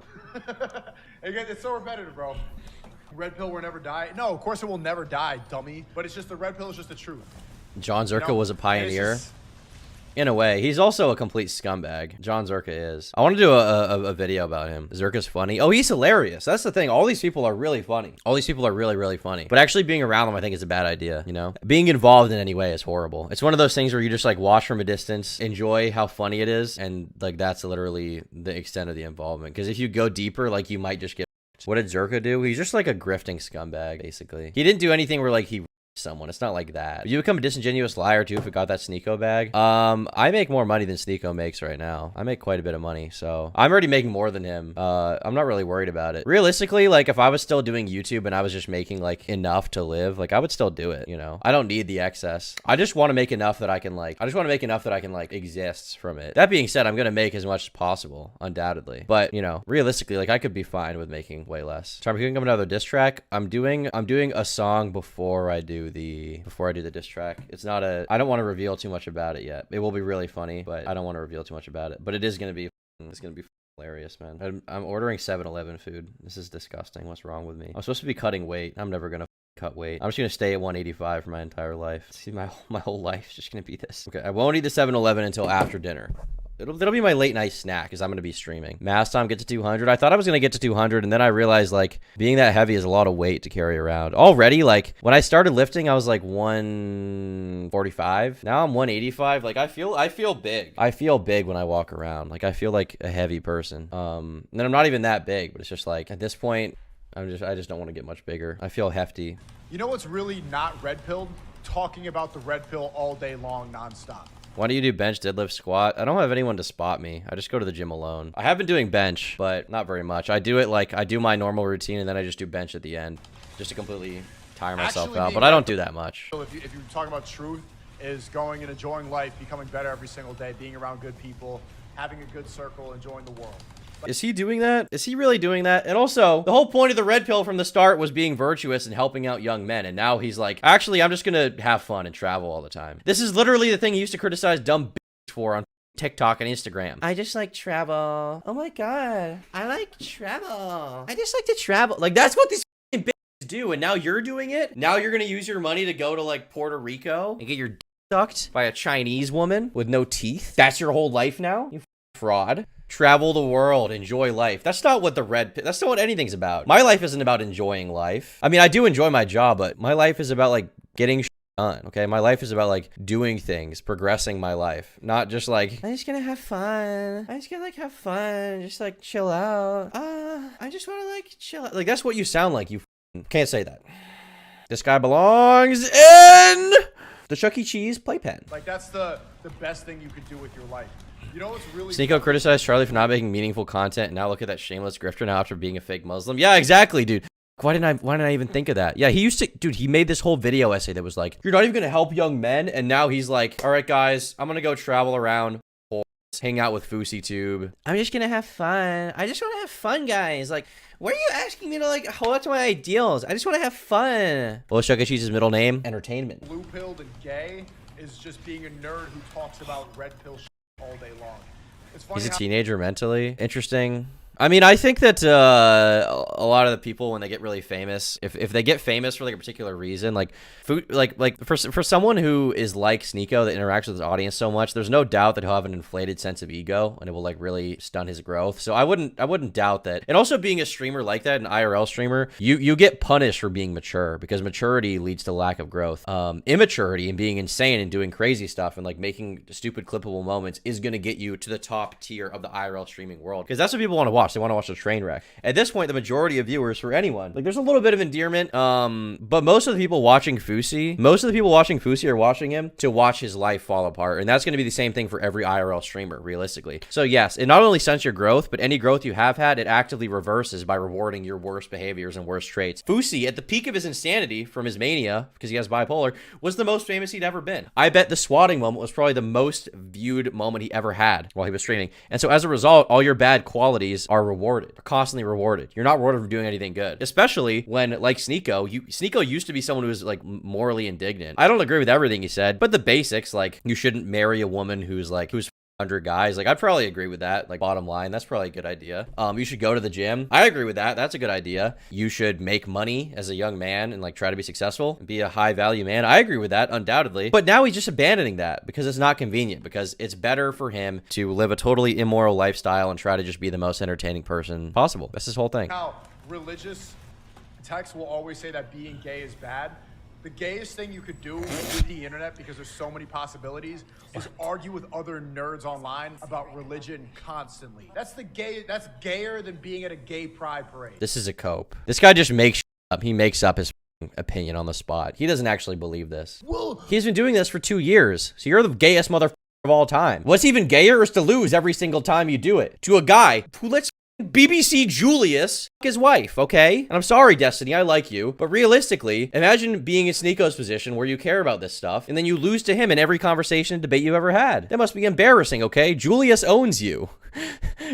It's so repetitive, bro. Red pill will never die. No, of course it will never die, dummy. But it's just the red pill is just the truth. John Zherka was a pioneer. In a way, he's also a complete scumbag. John Zherka is. I want to do a video about him. Zherka's funny. Oh, he's hilarious. That's the thing. All these people are really funny. All these people are really, really funny. But actually being around them, I think, is a bad idea, you know? Being involved in any way is horrible. It's one of those things where you just, like, watch from a distance, enjoy how funny it is, and, like, that's literally the extent of the involvement. Because if you go deeper, like, you might just get... What did Zherka do? He's just, like, a grifting scumbag, basically. He didn't do anything where, like, he... someone. It's not like that. You become a disingenuous liar too if it got that Sneako bag. I make more money than Sneako makes right now. I make quite a bit of money, so I'm already making more than him. I'm not really worried about it. Realistically, like if I was still doing YouTube and I was just making like enough to live, like I would still do it, you know? I don't need the excess. I just want to make enough that I can like exist from it. That being said, I'm gonna make as much as possible, undoubtedly. But you know, realistically, like I could be fine with making way less. So I'm doing another diss track. I'm doing a song before I do the diss track. It's not I don't want to reveal too much about it yet. It will be really funny, but I don't want to reveal too much about it. But it is gonna be hilarious, man. I'm ordering 7-Eleven food. This is disgusting. What's wrong with me? I'm supposed to be cutting weight. I'm never gonna cut weight. I'm just gonna stay at 185 for my entire life. See, my whole life is just gonna be this. Okay, I won't eat the 7-Eleven until after dinner. It'll be my late night snack because I'm going to be streaming. Mass time, get to 200. I thought I was going to get to 200, and then I realized, like, being that heavy is a lot of weight to carry around. Already, like, when I started lifting, I was, like, 145. Now I'm 185. Like, I feel big. I feel big when I walk around. Like, I feel like a heavy person. And then I'm not even that big, but it's just, like, at this point, I just don't want to get much bigger. I feel hefty. You know what's really not red-pilled? Talking about the red pill all day long, nonstop. Why do you do bench, deadlift, squat? I don't have anyone to spot me. I just go to the gym alone. I have been doing bench, but not very much. I do it like, I do my normal routine and then I just do bench at the end just to completely tire myself out, but I don't do that much. If you're talking about truth, is going and enjoying life, becoming better every single day, being around good people, having a good circle, enjoying the world. Is he doing that? Is he really doing that? And also, the whole point of the red pill from the start was being virtuous and helping out young men. And now he's like, actually, I'm just gonna have fun and travel all the time. This is literally the thing he used to criticize dumb bitches for on TikTok and Instagram. I just like travel. Oh my God. I like travel. I just like to travel. Like, that's what these bitches do. And now you're doing it. Now you're gonna use your money to go to like Puerto Rico and get your dick sucked by a Chinese woman with no teeth. That's your whole life now? You fraud. travel the world, enjoy life. That's not what that's not what anything's about. My life isn't about enjoying life. I mean, I do enjoy my job, but my life is about like getting done, okay? My life is about like doing things, progressing my life, not just like, I'm just gonna have fun. I'm just gonna like have fun, just like chill out. I just wanna like chill out. Like, that's what you sound like. You can't say that. This guy belongs in the Chuck E. Cheese playpen. Like, that's the best thing you could do with your life. You know what's really Sneako criticized Charlie for not making meaningful content, and now look at that shameless grifter now after being a fake Muslim. Yeah, exactly, dude. Why didn't I even think of that? Yeah, he used to, dude, he made this whole video essay that was like, you're not even gonna help young men, and now he's like, all right, guys, I'm gonna go travel around, hang out with Fouseytube. I'm just gonna have fun. I just wanna have fun, guys. Like, why are you asking me to like hold up to my ideals? I just wanna have fun. Well, Chuck E. Cheese's middle name? Entertainment. Blue-pilled and gay is just being a nerd who talks about red pill all day long. It's funny. He's a teenager mentally. Interesting. I mean, I think that a lot of the people, when they get really famous, if they get famous for like a particular reason, like for someone who is like Sneako that interacts with his audience so much, there's no doubt that he'll have an inflated sense of ego and it will like really stunt his growth. So I wouldn't doubt that. And also, being a streamer like that, an IRL streamer, you get punished for being mature, because maturity leads to lack of growth. Immaturity and being insane and doing crazy stuff and like making stupid clippable moments is going to get you to the top tier of the IRL streaming world, because that's what people want to watch. They want to watch a train wreck. At this point, the majority of viewers, for anyone, like, there's a little bit of endearment, but most of the people watching Fousey are watching him to watch his life fall apart, and that's going to be the same thing for every IRL streamer, realistically. So yes, it not only stunts your growth, but any growth you have had, it actively reverses by rewarding your worst behaviors and worst traits. Fousey, at the peak of his insanity from his mania, because he has bipolar, was the most famous he'd ever been. I bet the swatting moment was probably the most viewed moment he ever had while he was streaming, and so as a result, all your bad qualities are rewarded, constantly rewarded. You're not rewarded for doing anything good, especially when, like Sneako used to be someone who was like morally indignant. I don't agree with everything he said, but the basics, like, you shouldn't marry a woman who's 100 guys, like, I'd probably agree with that. Like, bottom line, that's probably a good idea. You should go to the gym. I agree with that. That's a good idea. You should make money as a young man and like try to be successful and be a high value man. I agree with that, undoubtedly. But now he's just abandoning that because it's not convenient, because it's better for him to live a totally immoral lifestyle and try to just be the most entertaining person possible. That's his whole thing. How religious texts will always say that being gay is bad. The gayest thing you could do with the internet, because there's so many possibilities, is argue with other nerds online about religion constantly. That's gayer than being at a gay pride parade. This is a cope. This guy just makes up. He makes up his opinion on the spot. He doesn't actually believe this. Well, he's been doing this for 2 years. So you're the gayest motherfucker of all time. What's even gayer is to lose every single time you do it to a guy who lets BBC Julius his wife, okay? And I'm sorry, Destiny, I like you, but realistically, imagine being in Sneako's position where you care about this stuff, and then you lose to him in every conversation and debate you ever had. That must be embarrassing, okay? Julius owns you.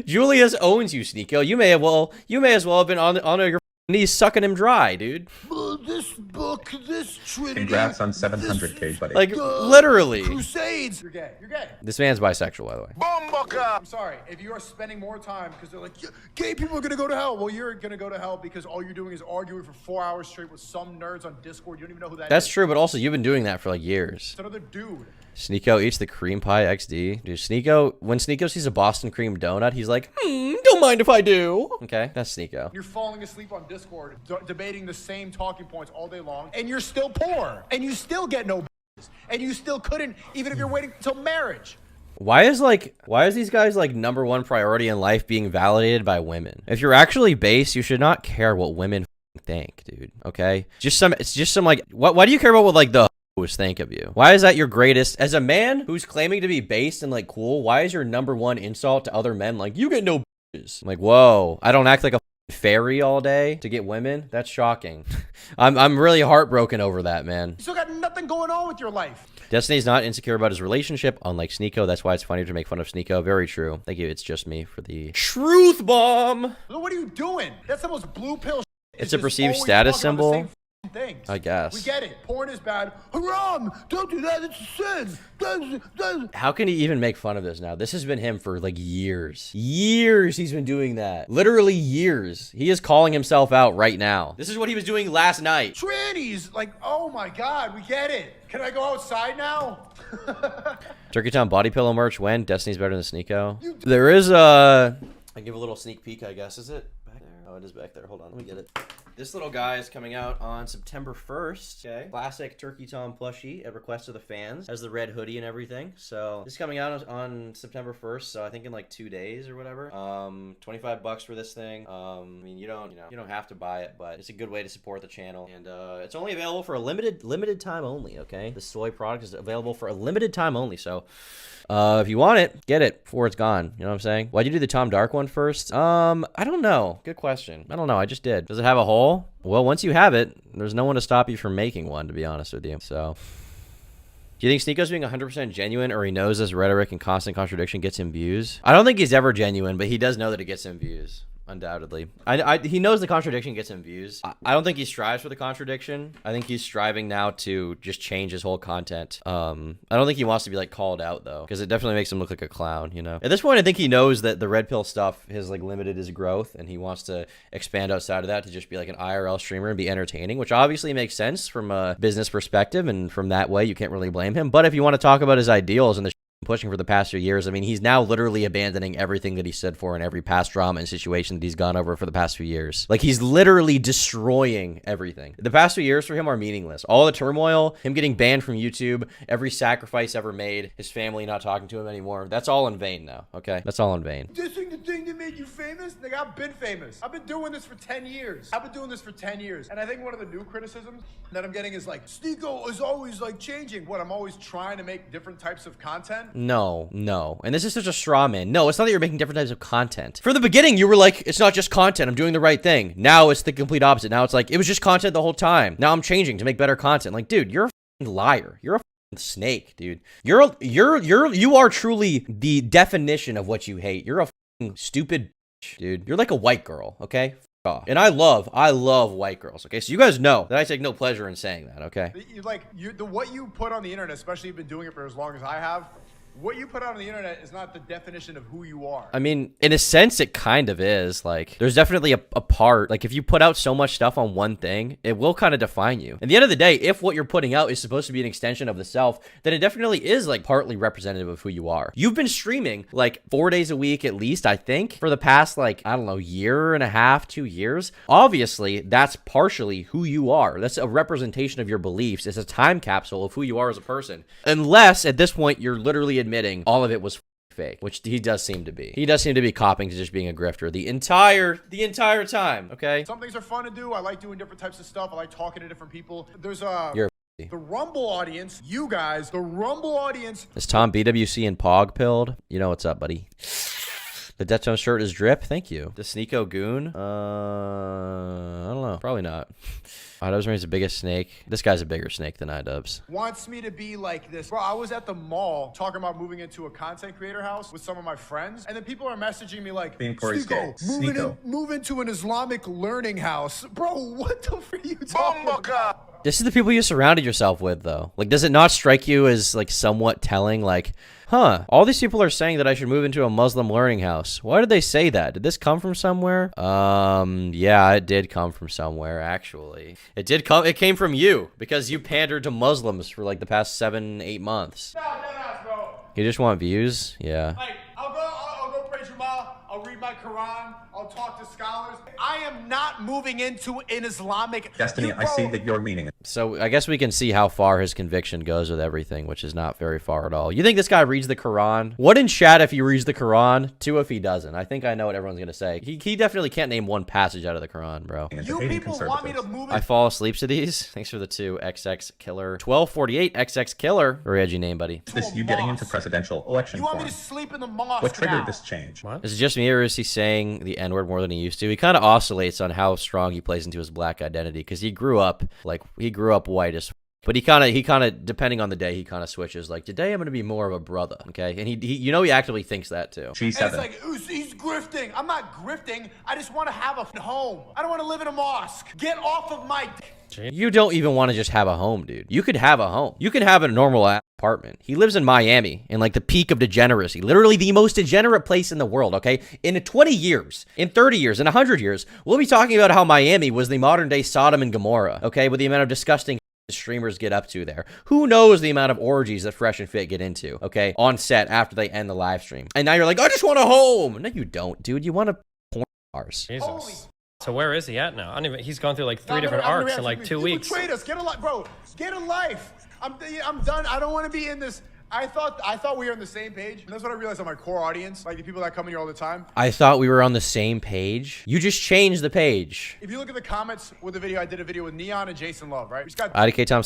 Julius owns you, Sneako. You may as well have been on your knees sucking him dry, dude. This book, this Trinity. Congrats on 700K, buddy. Like, literally. Crusades. You're gay. You're gay. This man's bisexual, by the way. I'm sorry. If you are spending more time, because they're like, gay people are going to go to hell. Well, you're going to go to hell because all you're doing is arguing for 4 hours straight with some nerds on Discord. You don't even know who that is. That's true, but also you've been doing that for like years. It's another dude. Sneako eats the cream pie XD. Dude, when Sneako sees a Boston cream donut, he's like, don't mind if I do. Okay, that's Sneako. You're falling asleep on Discord, debating the same talking points all day long, and you're still poor, and you still get no b****s, and you still couldn't, even if you're waiting until marriage. Why is these guys like #1 priority in life being validated by women? If you're actually base, you should not care what women think, dude. Okay, it's just some like, why do you care about what like the think of you? Why is that your greatest? As a man who's claiming to be based and like cool, why is your #1 insult to other men like, you get no bitches? Like, whoa, I don't act like a fairy all day to get women? That's shocking. I'm really heartbroken over that, man. You still got nothing going on with your life. Destiny's not insecure about his relationship, unlike Sneako. That's why it's funny to make fun of Sneako. Very true. Thank you. It's just me for the truth bomb. What are you doing? That's the most blue pill. It's a perceived status symbol. things. I guess. We get it. Porn is bad. Haram! Don't do that. It's a sin. How can he even make fun of this now? This has been him for like years. Years he's been doing that. Literally years. He is calling himself out right now. This is what he was doing last night. Trannies! Like, oh my God, we get it. Can I go outside now? Turkey Town body pillow merch when? Destiny's better than Sneako. There is a... I give a little sneak peek, I guess. Is it back there? Oh, it is back there. Hold on, let me get it. This little guy is coming out on September 1st. Okay. Classic Turkey Tom plushie at request of the fans. Has the red hoodie and everything. So this is coming out on September 1st. So I think in like 2 days or whatever. $25 for this thing. I mean, you don't have to buy it, but it's a good way to support the channel. And it's only available for a limited time only. Okay. The soy product is available for a limited time only. So if you want it, get it before it's gone. You know what I'm saying? Why'd you do the Tom Dark one first? I don't know. Good question. I don't know. I just did. Does it have a hole? Well, once you have it, there's no one to stop you from making one, to be honest with you. So, do you think Sneako's being 100% genuine, or he knows this rhetoric and constant contradiction gets him views? I don't think he's ever genuine, but he does know that it gets him views. Undoubtedly. He knows the contradiction gets him views. I don't think he strives for the contradiction. I think he's striving now to just change his whole content. I don't think he wants to be like called out though, because it definitely makes him look like a clown, you know? At this point, I think he knows that the red pill stuff has like limited his growth, and he wants to expand outside of that to just be like an IRL streamer and be entertaining, which obviously makes sense from a business perspective, and from that way, you can't really blame him. But if you want to talk about his ideals and the pushing for the past few years, I mean, he's now literally abandoning everything that he stood for in every past drama and situation that he's gone over for the past few years. Like, he's literally destroying everything. The past few years for him are meaningless. All the turmoil, him getting banned from YouTube, every sacrifice ever made, his family not talking to him anymore, that's all in vain now, okay? That's all in vain. Dissing the thing that made you famous? Like, I've been famous. I've been doing this for 10 years. And I think one of the new criticisms that I'm getting is like, Sneako is always like changing. What, I'm always trying to make different types of content? No. And this is such a straw man. No, it's not that you're making different types of content. For the beginning, you were like, it's not just content, I'm doing the right thing. Now it's the complete opposite. Now it's like, it was just content the whole time. Now I'm changing to make better content. Like, dude, you're a f***ing liar. You're a f***ing snake, dude. You are truly the definition of what you hate. You're a f***ing stupid bitch, dude. You're like a white girl, okay? Off. And I love white girls, okay? So you guys know that I take no pleasure in saying that, okay? What you put on the internet, especially you've been doing it for as long as I have, what you put out on the internet is not the definition of who you are. I mean, in a sense, it kind of is. Like, there's definitely a part. Like, if you put out so much stuff on one thing, it will kind of define you. At the end of the day, if what you're putting out is supposed to be an extension of the self, then it definitely is, like, partly representative of who you are. You've been streaming, like, 4 days a week at least, I think, for the past, like, I don't know, year and a half, 2 years. Obviously, that's partially who you are. That's a representation of your beliefs. It's a time capsule of who you are as a person. Unless, at this point, you're literally admitting all of it was fake, which he does seem to be. He does seem to be copping to just being a grifter the entire time, okay? Some things are fun to do. I like doing different types of stuff. I like talking to different people. There's You're the Rumble audience, you guys, the Rumble audience. Is Tom BWC and Pog pilled? You know what's up, buddy. The Death Tone shirt is drip. Thank you. The Sneako goon? I don't know. Probably not. iDubbbz remains the biggest snake. This guy's a bigger snake than iDubbbz. Wants me to be like this. Bro, I was at the mall talking about moving into a content creator house with some of my friends, and then people are messaging me like, Sneako, move into an Islamic learning house. Bro, what the frick are you talking about? This is the people you surrounded yourself with, though. Like, does it not strike you as, like, somewhat telling? Like, huh, all these people are saying that I should move into a Muslim learning house. Why did they say that? Did this come from somewhere? Yeah, it did come from somewhere, actually. It came from you, because you pandered to Muslims for, like, the past 7-8 months. Bro. You just want views? Yeah. Like, I'll go pray Jummah, I'll read my Quran, I'll talk to scholars. I am not moving into an Islamic... Destiny, I see that you're meaning it. So I guess we can see how far his conviction goes with everything, which is not very far at all. You think this guy reads the Quran? What in chat if he reads the Quran? 2 if he doesn't. I think I know what everyone's going to say. He definitely can't name one passage out of the Quran, bro. You people want me to move I fall asleep to these. Thanks for the 2, XX Killer. 1248 XX Killer. Very edgy name, buddy. Is this you getting into presidential election You want me to sleep in the mosque What triggered now? this change? What? Is it just me, or is he saying the N-word more than he used to? He kind of oscillates on how strong he plays into his black identity, because he grew up white as But he kind of, depending on the day, he kind of switches. Like, today I'm going to be more of a brother, okay? And he you know, he actively thinks that too. And it's like, he's grifting. I'm not grifting. I just want to have a home. I don't want to live in a mosque. Get off of my dick. You don't even want to just have a home, dude. You could have a home. You can have a normal apartment. He lives in Miami, in like the peak of degeneracy. Literally the most degenerate place in the world, okay? In 20 years, in 30 years, in 100 years, we'll be talking about how Miami was the modern day Sodom and Gomorrah, okay? With the amount of disgusting streamers get up to there. Who knows the amount of orgies that Fresh and Fit get into, okay? On set after they end the live stream. And now you're like, I just want a home. No, you don't, dude. You want a porn stars. Jesus. So where is he at now? I don't even, he's gone through like 3 different arcs in like 2 weeks. Trade us. Get a life, bro. Get a life. I'm done. I don't want to be in this. I thought we were on the same page. And that's what I realized on my core audience, like the people that come here all the time. I thought we were on the same page. You just changed the page. If you look at the comments with the video, I did a video with Neon and Jason Love, right? IDK Tom,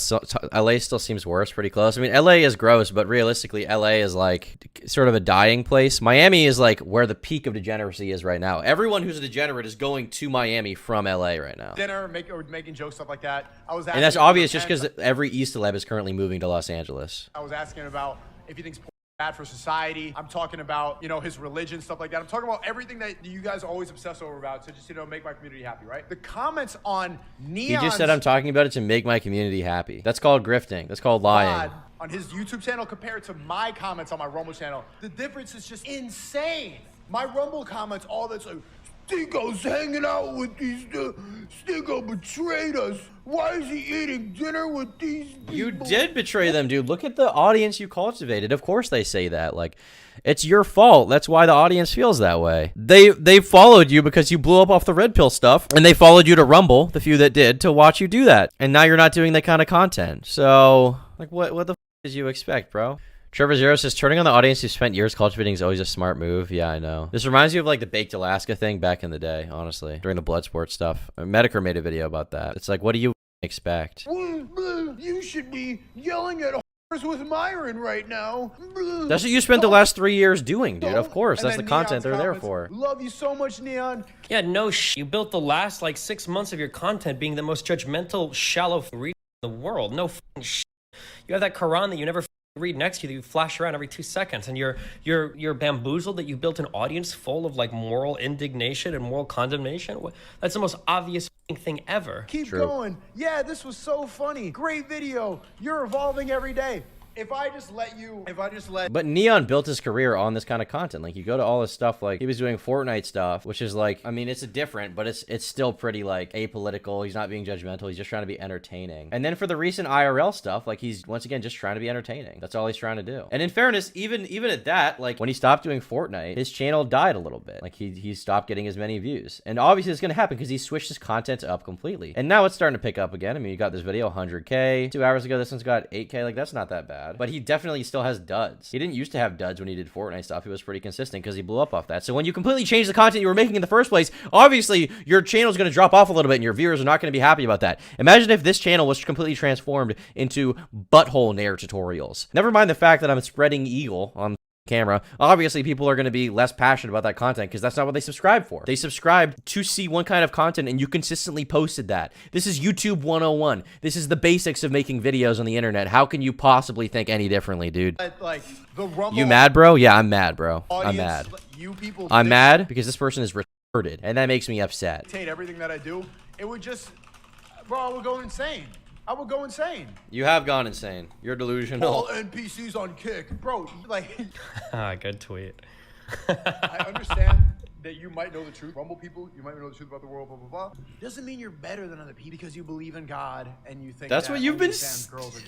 LA still seems worse, pretty close. I mean, LA is gross, but realistically, LA is like sort of a dying place. Miami is like where the peak of degeneracy is right now. Everyone who's a degenerate is going to Miami from LA right now. Dinner, making jokes, stuff like that. And that's obvious just because every East celeb is currently moving to Los Angeles. I was asking about if he thinks porn is bad for society. I'm talking about, you know, his religion, stuff like that. I'm talking about everything that you guys always obsess over about to just, you know, make my community happy, right? The comments on Neon's... He just said I'm talking about it to make my community happy. That's called grifting. That's called lying. On his YouTube channel compared to my comments on my Rumble channel, the difference is just insane. My Rumble comments, all that's like, Sneako's hanging out with these... Sneako betrayed us. Why is he eating dinner with these people? You did betray them, dude. Look at the audience you cultivated. Of course they say that. Like, it's your fault. That's why the audience feels that way. They followed you because you blew up off the red pill stuff, and they followed you to Rumble, the few that did, to watch you do that. And now you're not doing that kind of content. So, like, what the f did you expect, bro? Trevor Zero says, turning on the audience who spent years cultivating is always a smart move. Yeah, I know. This reminds me of like the Baked Alaska thing back in the day, honestly, during the Bloodsport stuff. Medicare made a video about that. It's like, what do you expect? You should be yelling at whores with Myron right now. That's what you spent the last 3 years doing, dude. Of course, that's the content they're there for. Love you so much, Neon. Yeah, no You built the last like 6 months of your content being the most judgmental, shallow read in the world. No shit. You have that Quran that you never read next to you that you flash around every 2 seconds, and you're bamboozled that you built an audience full of like moral indignation and moral condemnation. That's the most obvious thing ever. Keep going. Yeah, this was so funny. Great video. You're evolving every day. If I just let But Neon built his career on this kind of content. Like, you go to all this stuff, like he was doing Fortnite stuff, which is like, I mean, it's different, but it's still pretty like apolitical. He's not being judgmental. He's just trying to be entertaining. And then for the recent IRL stuff, like he's once again just trying to be entertaining. That's all he's trying to do. And in fairness, even at that, like when he stopped doing Fortnite, his channel died a little bit. Like he stopped getting as many views. And obviously it's gonna happen because he switched his content up completely. And now it's starting to pick up again. I mean, you got this video 100K. 2 hours ago, this one's got 8K. Like, that's not that bad. But he definitely still has duds. He didn't used to have duds when he did Fortnite stuff. He was pretty consistent because he blew up off that. So when you completely change the content you were making in the first place, obviously your channel is going to drop off a little bit and your viewers are not going to be happy about that. Imagine if this channel was completely transformed into butthole nair tutorials. Never mind the fact that I'm spreading eagle on camera. Obviously people are going to be less passionate about that content because that's not what they subscribe for. They subscribed to see one kind of content and you consistently posted that. This is YouTube 101. This is the basics of making videos on the internet. How can you possibly think any differently, dude? Like the Rumble. You mad, bro? Yeah, I'm mad, bro. I'm mad. You people I'm mad because this person is retarded and that makes me upset. Everything that I do, it would just, bro, I would go insane. I would go insane. You have gone insane. You're delusional. All NPCs on Kick. Bro, like... Good tweet. I understand that you might know the truth. Rumble people, you might know the truth about the world, blah, blah, blah. Doesn't mean you're better than other people because you believe in God and you think that's what you've been... Girls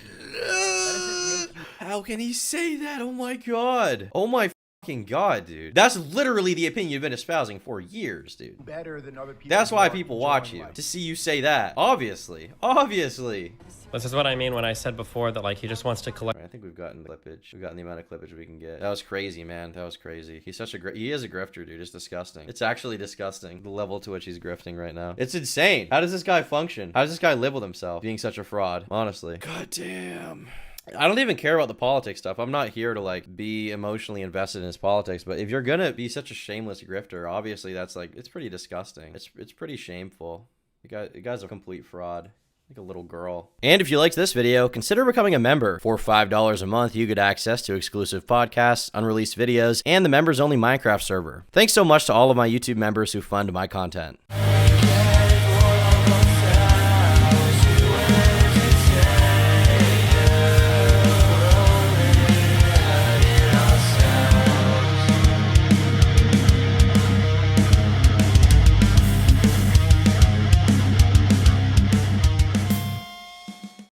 are How can he say that? Oh my God. Oh my fucking God, dude. That's literally the opinion you've been espousing for years, dude. Better than other people. That's why people watch you, to see you say that. Obviously. Obviously. This is what I mean when I said before that like he just wants to collect. I think we've gotten clippage. We've gotten the amount of clippage we can get. That was crazy, man. That was crazy. He's such a he is a grifter, dude. It's disgusting. It's actually disgusting, the level to which he's grifting right now. It's insane. How does this guy function? How does this guy live with himself being such a fraud? Honestly. God damn. I don't even care about the politics stuff. I'm not here to like be emotionally invested in his politics, but if you're gonna be such a shameless grifter, obviously that's like, it's pretty disgusting. It's pretty shameful. You guy's a complete fraud. Like a little girl. And if you liked this video, consider becoming a member. For $5 a month, you get access to exclusive podcasts, unreleased videos, and the members-only Minecraft server. Thanks so much to all of my YouTube members who fund my content.